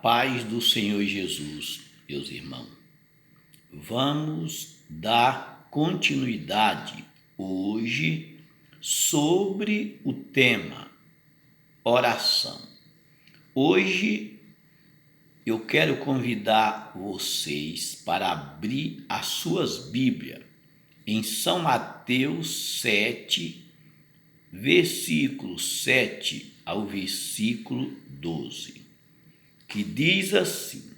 paz do Senhor Jesus, meus irmãos. Vamos dar continuidade hoje sobre o tema oração. Hoje eu quero convidar vocês para abrir as suas Bíblias em São Mateus 7, versículo 7 ao versículo 12, que diz assim: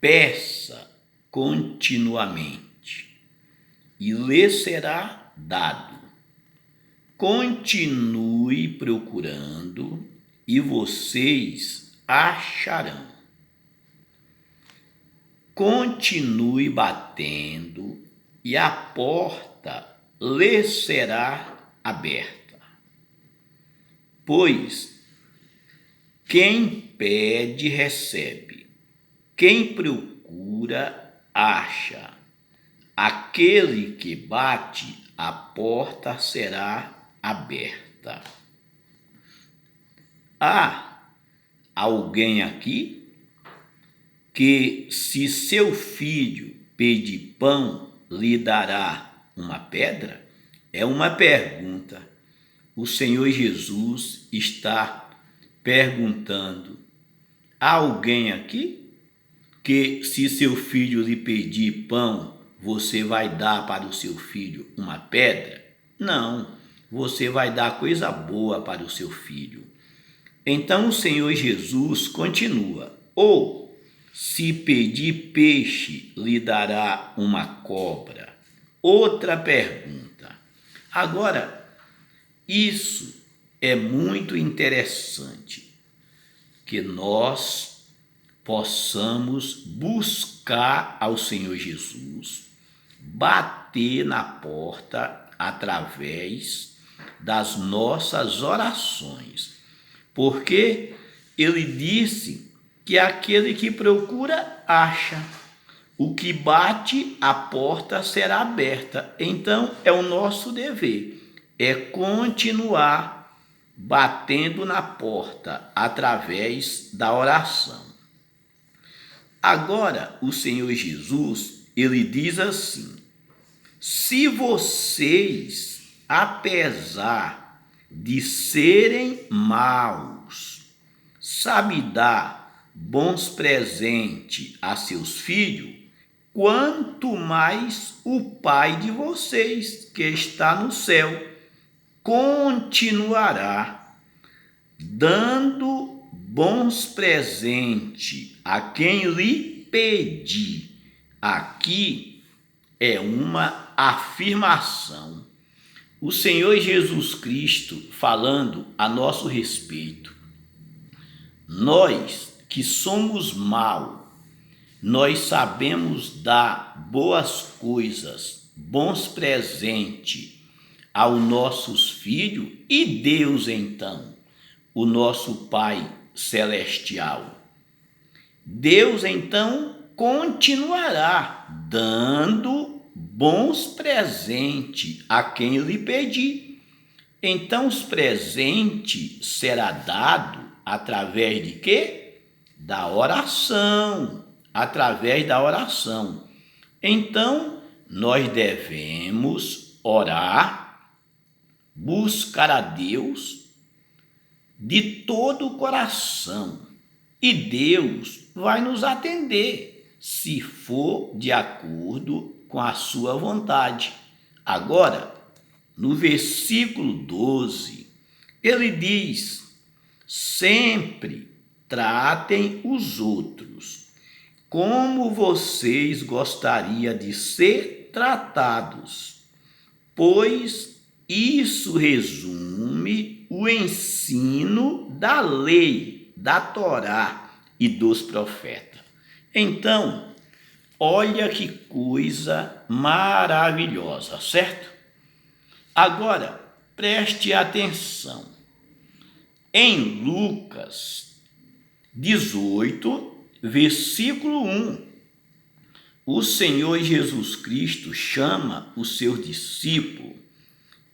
peça continuamente e lhe será dado. Continue procurando e vocês acharão. Continue batendo e a porta lhe será aberta. Pois quem pede, recebe. Quem procura, acha. Aquele que bate, a porta será aberta. Há alguém aqui que, se seu filho pedir pão, lhe dará uma pedra? É uma pergunta. O Senhor Jesus está perguntando: há alguém aqui que, se seu filho lhe pedir pão, você vai dar para o seu filho uma pedra? Não, você vai dar coisa boa para o seu filho. Então o Senhor Jesus continua: ou, se pedir peixe, lhe dará uma cobra? Outra pergunta. Agora, isso é muito interessante, que nós possamos buscar ao Senhor Jesus, bater na porta através das nossas orações, porque ele disse que aquele que procura, acha. O que bate, a porta será aberta. Então é o nosso dever, é continuar batendo na porta através da oração. Agora, o Senhor Jesus, ele diz assim: se vocês, apesar de serem maus, sabem dar bons presentes a seus filhos, quanto mais o Pai de vocês, que está no céu, continuará dando bons presentes a quem lhe pedir. Aqui é uma afirmação. O Senhor Jesus Cristo falando a nosso respeito. Nós que somos maus, nós sabemos dar boas coisas, bons presentes aos nossos filhos, e Deus então, o nosso Pai Celestial, Deus então continuará dando bons presentes a quem lhe pedir. Então os presentes será dado através de quê? Da oração, através da oração. Então nós devemos orar, buscar a Deus de todo o coração, e Deus vai nos atender, se for de acordo com a sua vontade. Agora, no versículo 12, ele diz: sempre tratem os outros como vocês gostariam de ser tratados, pois isso resume o ensino da lei, da Torá e dos profetas. Então, olha que coisa maravilhosa, certo? Agora, preste atenção. Em Lucas 18, versículo 1, o Senhor Jesus Cristo chama os seus discípulos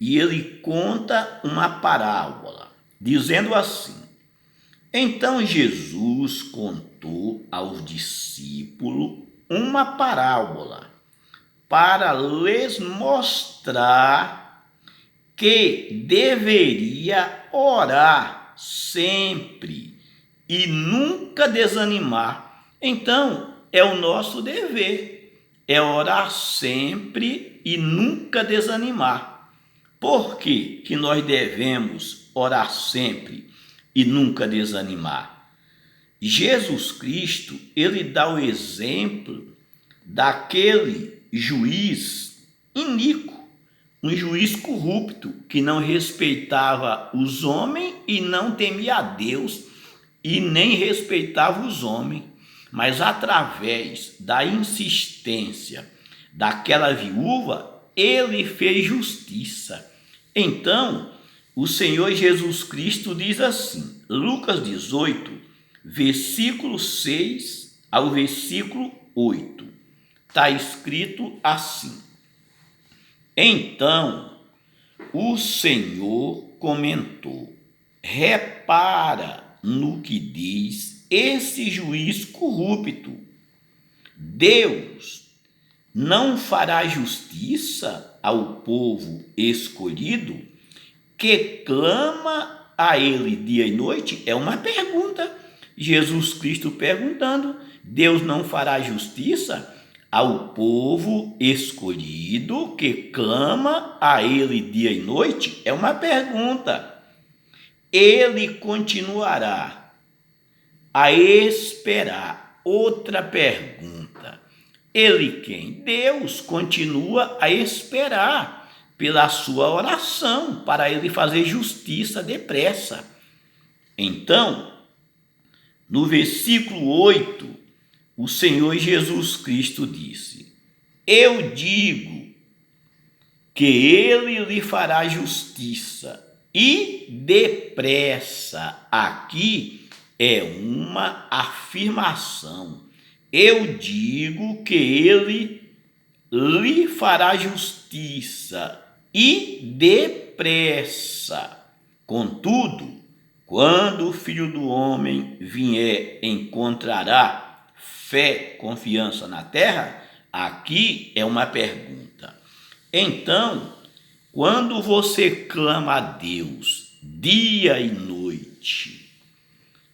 e ele conta uma parábola, dizendo assim: Então Jesus contou aos discípulos uma parábola para lhes mostrar que deveria orar sempre e nunca desanimar. Então, é o nosso dever, é orar sempre e nunca desanimar. Por que nós devemos orar sempre e nunca desanimar? Jesus Cristo, ele dá o exemplo daquele juiz iníquo, um juiz corrupto, que não respeitava os homens e não temia a Deus e nem respeitava os homens, mas através da insistência daquela viúva, ele fez justiça. Então, o Senhor Jesus Cristo diz assim, Lucas 18, versículo 6 ao versículo 8, está escrito assim: Então o Senhor comentou: repara no que diz esse juiz corrupto. Deus não fará justiça ao povo escolhido que clama a ele dia e noite? É uma pergunta. Jesus Cristo perguntando: Deus não fará justiça ao povo escolhido que clama a ele dia e noite? É uma pergunta. Ele continuará a esperar. Outra pergunta. Ele quem? Deus continua a esperar pela sua oração para ele fazer justiça depressa. Então, no versículo 8, o Senhor Jesus Cristo disse: Eu digo que ele lhe fará justiça e depressa. Aqui é uma afirmação. Eu digo que ele lhe fará justiça e depressa. Contudo, quando o Filho do Homem vier, encontrará fé, confiança na terra? Aqui é uma pergunta. Então, quando você clama a Deus dia e noite,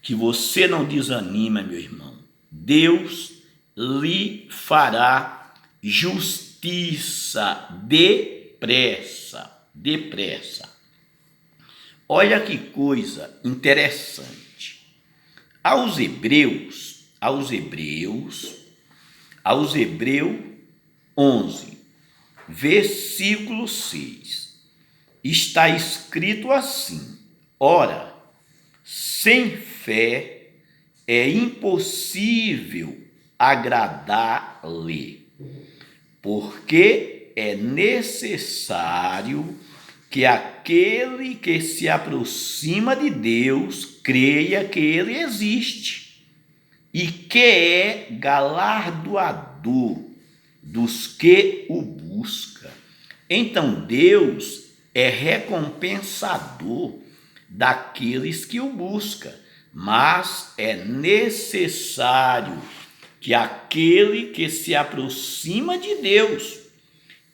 que você não desanima, meu irmão, Deus lhe fará justiça depressa, depressa. Olha que coisa interessante. Aos Hebreus 11, versículo 6, está escrito assim: Ora, sem fé é impossível agradar-lhe, porque é necessário que aquele que se aproxima de Deus creia que ele existe e que é galardoador dos que o buscam. Então Deus é recompensador daqueles que o buscam, mas é necessário que aquele que se aproxima de Deus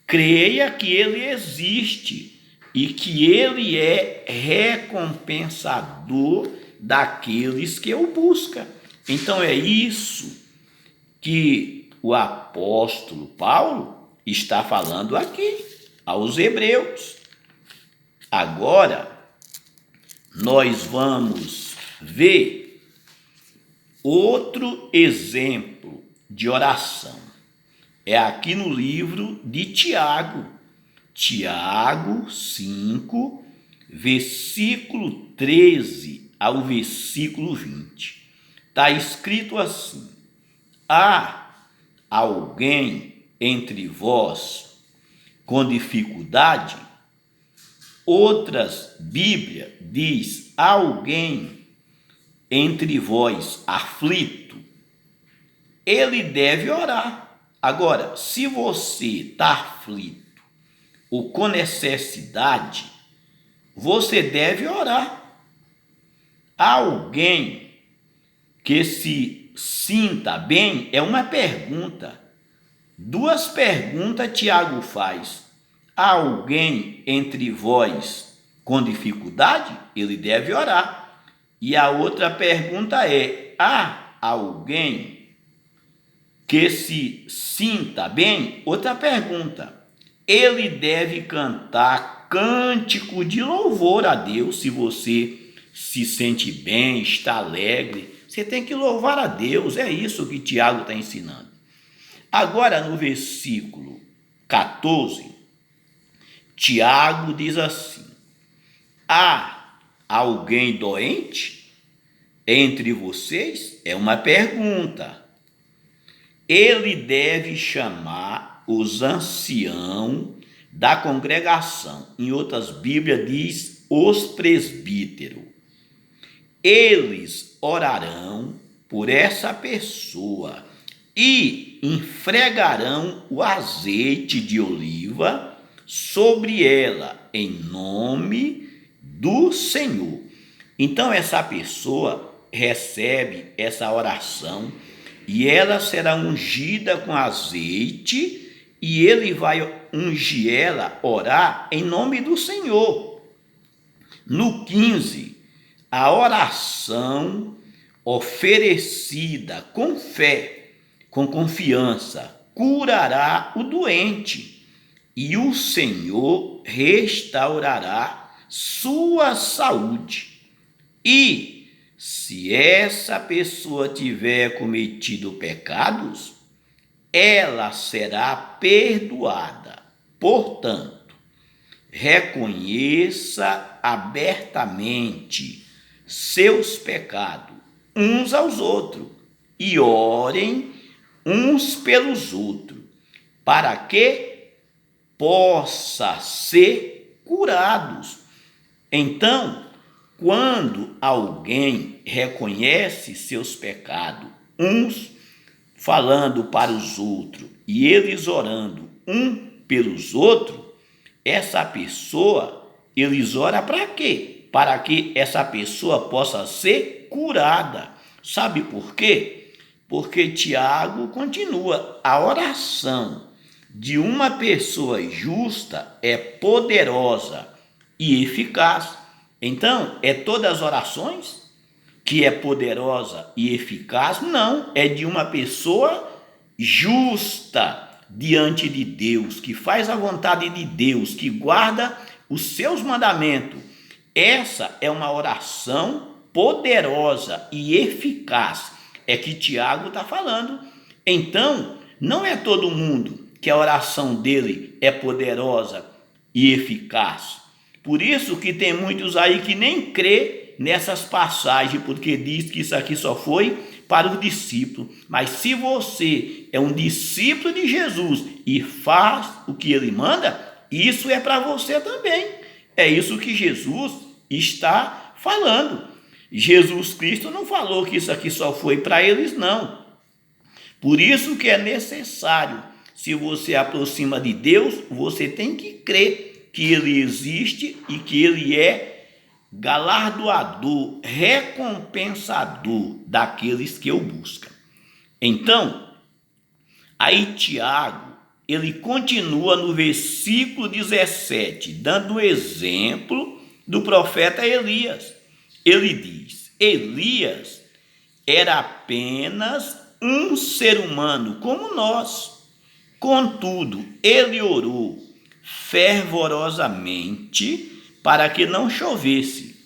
creia que ele existe e que ele é recompensador daqueles que o buscam. Então é isso que o apóstolo Paulo está falando aqui aos Hebreus. Agora, nós vamos ver outro exemplo de oração. É aqui no livro de Tiago, Tiago 5, versículo 13 ao versículo 20. Está escrito assim: Há alguém entre vós com dificuldade? Outras Bíblias diz alguém entre vós aflito. Ele deve orar. Agora, se você está aflito ou com necessidade, você deve orar. alguém que se sinta bem? É uma pergunta. Duas perguntas Tiago faz. Há alguém entre vós com dificuldade? Ele deve orar. E a outra pergunta é: há alguém que se sinta bem? Outra pergunta. Ele deve cantar cântico de louvor a Deus. Se você se sente bem, está alegre, você tem que louvar a Deus. É isso que Tiago está ensinando. Agora, no versículo 14, Tiago diz assim: há alguém doente entre vocês? É uma pergunta. Ele deve chamar os anciãos da congregação. Em outras Bíblias diz os presbíteros. Eles orarão por essa pessoa e esfregarão o azeite de oliva sobre ela, em nome do Senhor. Então essa pessoa recebe essa oração e ela será ungida com azeite, e ele vai ungir ela, orar em nome do Senhor. No 15, a oração oferecida com fé, com confiança, curará o doente, e o Senhor restaurará sua saúde. E se essa pessoa tiver cometido pecados, ela será perdoada. Portanto, reconheça abertamente seus pecados uns aos outros e orem uns pelos outros, para que possa ser curados. Então, quando alguém reconhece seus pecados, uns falando para os outros e eles orando um pelos outros, essa pessoa, eles oram para quê? Para que essa pessoa possa ser curada. Sabe por quê? Porque Tiago continua: a oração de uma pessoa justa é poderosa e eficaz. Então, é todas as orações que é poderosa e eficaz? Não, é de uma pessoa justa diante de Deus, que faz a vontade de Deus, que guarda os seus mandamentos. Essa é uma oração poderosa e eficaz, é que Tiago está falando. Então, não é todo mundo que a oração dele é poderosa e eficaz. Por isso que tem muitos aí que nem crê nessas passagens, porque diz que isso aqui só foi para os discípulos. Mas se você é um discípulo de Jesus e faz o que ele manda, isso é para você também. É isso que Jesus está falando. Jesus Cristo não falou que isso aqui só foi para eles, não. Por isso que é necessário, se você aproxima de Deus, você tem que crer que ele existe e que ele é galardoador, recompensador daqueles que o buscam. Então, aí Tiago, ele continua no versículo 17, dando o exemplo do profeta Elias. Ele diz: Elias era apenas um ser humano como nós. Contudo, ele orou fervorosamente para que não chovesse,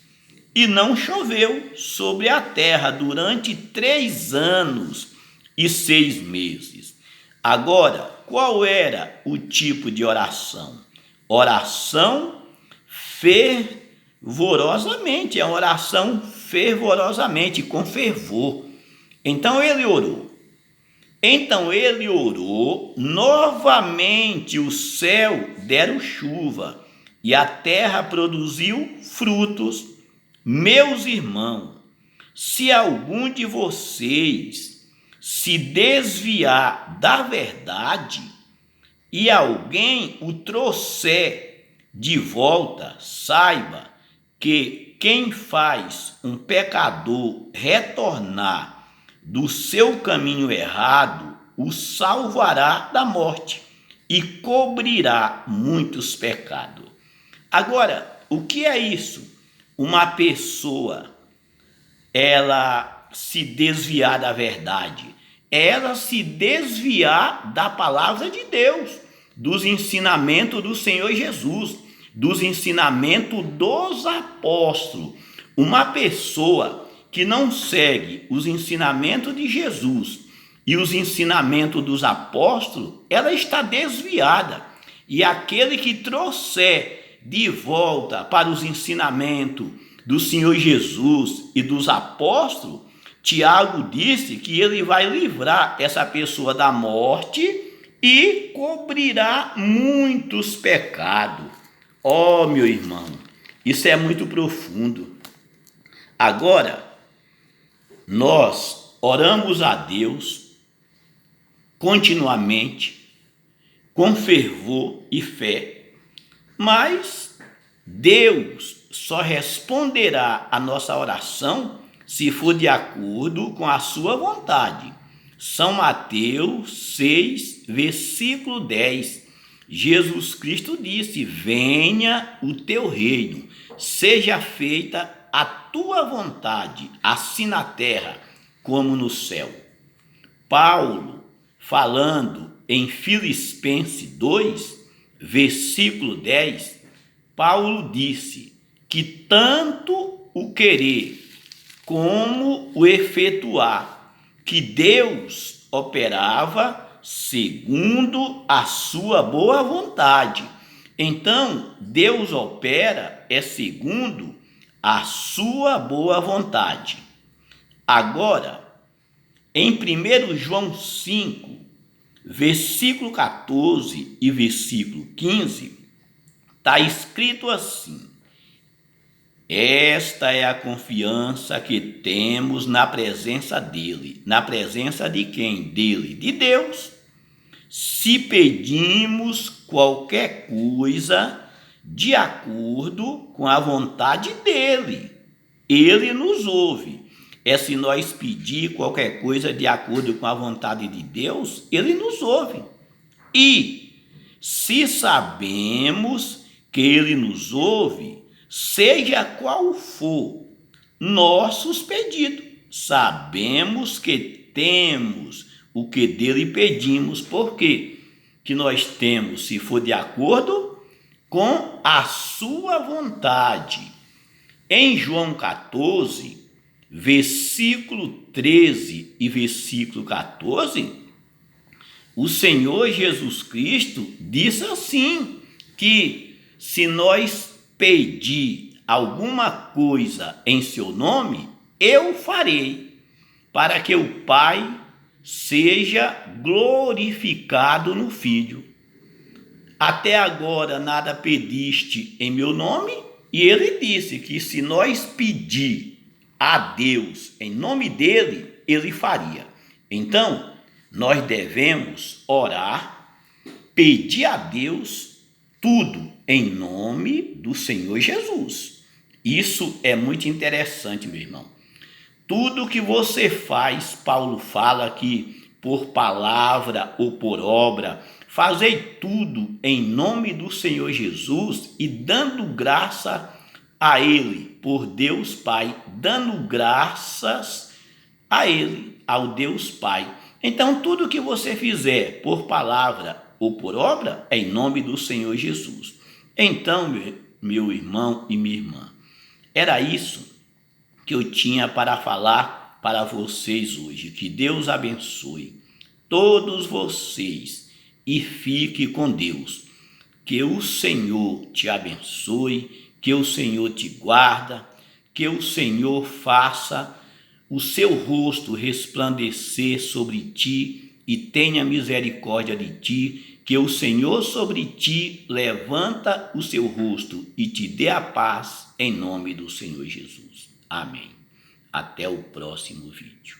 e não choveu sobre a terra durante 3 anos e 6 meses. Agora, qual era o tipo de oração? Oração fervorosamente, é uma oração fervorosamente, com fervor. Então ele orou. Novamente o céu deram chuva, e a terra produziu frutos. Meus irmãos, se algum de vocês se desviar da verdade e alguém o trouxer de volta, saiba que quem faz um pecador retornar do seu caminho errado, o salvará da morte e cobrirá muitos pecados. Agora, o que é isso? Uma pessoa, ela se desviar da verdade, ela se desviar da palavra de Deus, dos ensinamentos do Senhor Jesus, dos ensinamentos dos apóstolos. Uma pessoa que não segue os ensinamentos de Jesus e os ensinamentos dos apóstolos, ela está desviada. E aquele que trouxer de volta para os ensinamentos do Senhor Jesus e dos apóstolos, Tiago disse que ele vai livrar essa pessoa da morte e cobrirá muitos pecados. Oh, meu irmão, isso é muito profundo. Agora, nós oramos a Deus continuamente, com fervor e fé, mas Deus só responderá a nossa oração se for de acordo com a sua vontade. São Mateus 6, versículo 10. Jesus Cristo disse: venha o teu reino, seja feita a tua vontade, assim na terra como no céu. Paulo, falando em Filipenses 2, versículo 10, Paulo disse que tanto o querer como o efetuar, que Deus operava segundo a sua boa vontade. Então, Deus opera segundo a sua boa vontade. Agora, em 1 João 5, versículo 14 e versículo 15, está escrito assim: esta é a confiança que temos na presença dele. Na presença de quem? Dele, de Deus. Se pedimos qualquer coisa de acordo com a vontade dele, ele nos ouve. Se nós pedir qualquer coisa de acordo com a vontade de Deus, ele nos ouve. E se sabemos que ele nos ouve, seja qual for nossos pedidos, sabemos que temos o que dele pedimos. Por quê? Que nós temos, se for de acordo com a sua vontade. Em João 14, versículo 13 e versículo 14, o Senhor Jesus Cristo disse assim, que se nós pedir alguma coisa em seu nome, eu farei, para que o Pai seja glorificado no Filho. Até agora nada pediste em meu nome, e ele disse que se nós pedir a Deus em nome dele, ele faria. Então, nós devemos orar, pedir a Deus tudo em nome do Senhor Jesus. Isso é muito interessante, meu irmão. Tudo que você faz, Paulo fala que por palavra ou por obra, fazei tudo em nome do Senhor Jesus e dando graça a ele, por Deus Pai, dando graças a ele, ao Deus Pai. Então, tudo que você fizer por palavra ou por obra, é em nome do Senhor Jesus. Então, meu irmão e minha irmã, era isso que eu tinha para falar para vocês hoje. Que Deus abençoe todos vocês e fique com Deus. Que o Senhor te abençoe, que o Senhor te guarda, que o Senhor faça o seu rosto resplandecer sobre ti e tenha misericórdia de ti, que o Senhor sobre ti levanta o seu rosto e te dê a paz em nome do Senhor Jesus. Amém. Até o próximo vídeo.